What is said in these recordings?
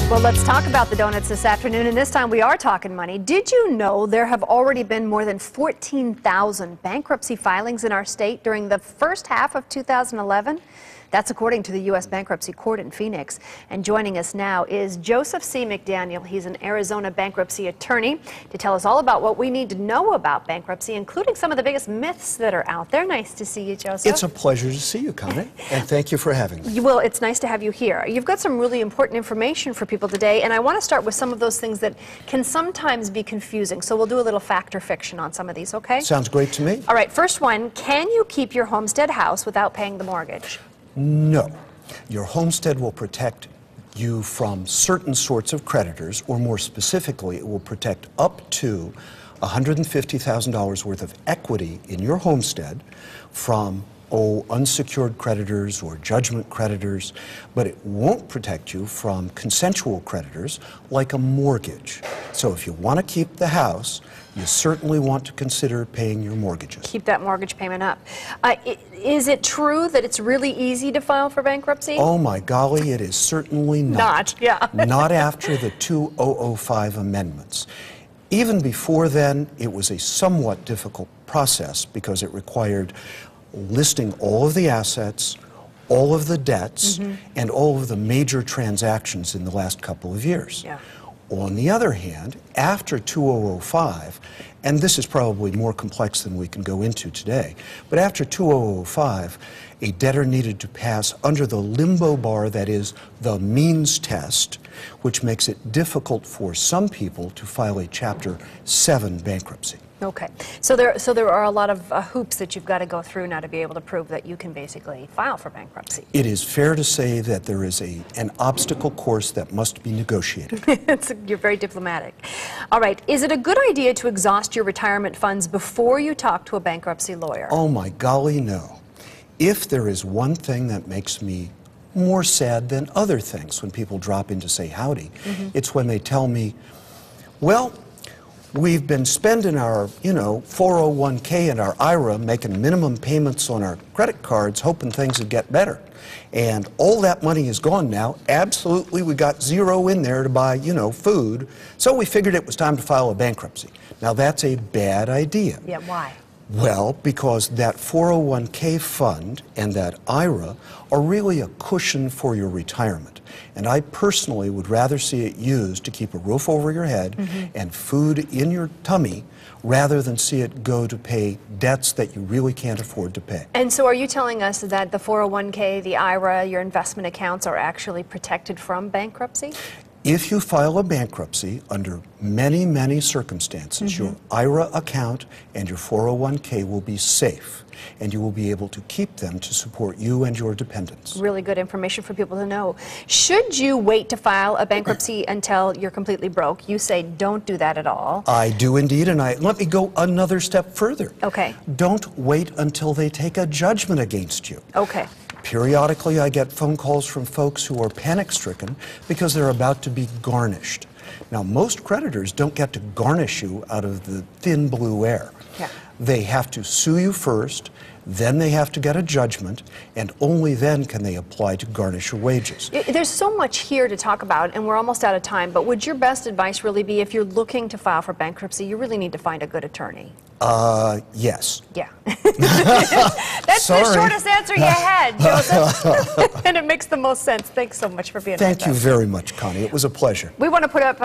Well, let's talk about the donuts this afternoon, and this time we are talking money. Did you know there have already been more than 14,000 bankruptcy filings in our state during the first half of 2011? That's according to the U.S. Bankruptcy Court in Phoenix. And joining us now is Joseph C. McDaniel. He's an Arizona bankruptcy attorney to tell us all about what we need to know about bankruptcy, including some of the biggest myths that are out there. Nice to see you, Joseph. It's a pleasure to see you, Connie, and thank you for having me. Well, it's nice to have you here. You've got some really important information for people today, and I want to start with some of those things that can sometimes be confusing. So we'll do a little fact or fiction on some of these, okay? Sounds great to me. All right, first one, can you keep your homestead house without paying the mortgage? No. Your homestead will protect you from certain sorts of creditors, or more specifically, it will protect up to $150,000 worth of equity in your homestead from unsecured creditors or judgment creditors, but it won't protect you from consensual creditors like a mortgage. So if you want to keep the house, you certainly want to consider paying your mortgages. Keep that mortgage payment up. Is it true that it's really easy to file for bankruptcy? Oh my golly, it is certainly not. Not after the 2005 amendments. Even before then, it was a somewhat difficult process because it required listing all of the assets, all of the debts, and all of the major transactions in the last couple of years. On the other hand, after 2005, and this is probably more complex than we can go into today, but after 2005, a debtor needed to pass under the limbo bar, that is, the means test, which makes it difficult for some people to file a Chapter 7 bankruptcy. Okay, so there are a lot of hoops that you've got to go through now to be able to prove that you can basically file for bankruptcy. It is fair to say that there is an obstacle course that must be negotiated. You're very diplomatic. All right, is it a good idea to exhaust your retirement funds before you talk to a bankruptcy lawyer? Oh my golly, no. If there is one thing that makes me more sad than other things when people drop in to say howdy, it's when they tell me, well, we've been spending our, 401k and our IRA, making minimum payments on our credit cards, hoping things would get better. And all that money is gone now. Absolutely, we got zero in there to buy, food. So we figured it was time to file a bankruptcy. Now, that's a bad idea. Yeah, why? Well, because that 401k fund and that IRA are really a cushion for your retirement. And I personally would rather see it used to keep a roof over your head and food in your tummy rather than see it go to pay debts that you really can't afford to pay. And so are you telling us that the 401k, the IRA, your investment accounts are actually protected from bankruptcy? If you file a bankruptcy, under many, many circumstances, your IRA account and your 401k will be safe, and you will be able to keep them to support you and your dependents. Really good information for people to know. Should you wait to file a bankruptcy until you're completely broke? You say don't do that at all. I do indeed, and let me go another step further. Okay. Don't wait until they take a judgment against you. Okay. Periodically, I get phone calls from folks who are panic-stricken because they're about to be garnished. Now, most creditors don't get to garnish you out of the thin blue air. They have to sue you first, then they have to get a judgment, and only then can they apply to garnish your wages. There's so much here to talk about, and we're almost out of time, but would your best advice really be, if you're looking to file for bankruptcy, you really need to find a good attorney? Yes. Yeah. That's the shortest answer you had, Joseph. And it makes the most sense. Thanks so much for being with us. Thank you very much, Connie. It was a pleasure. We want to put up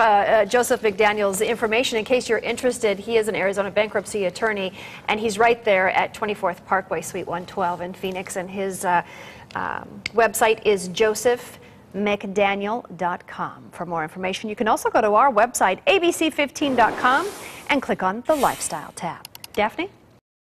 Joseph McDaniel's information in case you're interested. He is an Arizona bankruptcy attorney, and he's right there at 24th Parkway, Suite 112 in Phoenix, and his website is josephmcdaniel.com. For more information, you can also go to our website, abc15.com, and click on the Lifestyle tab. Daphne?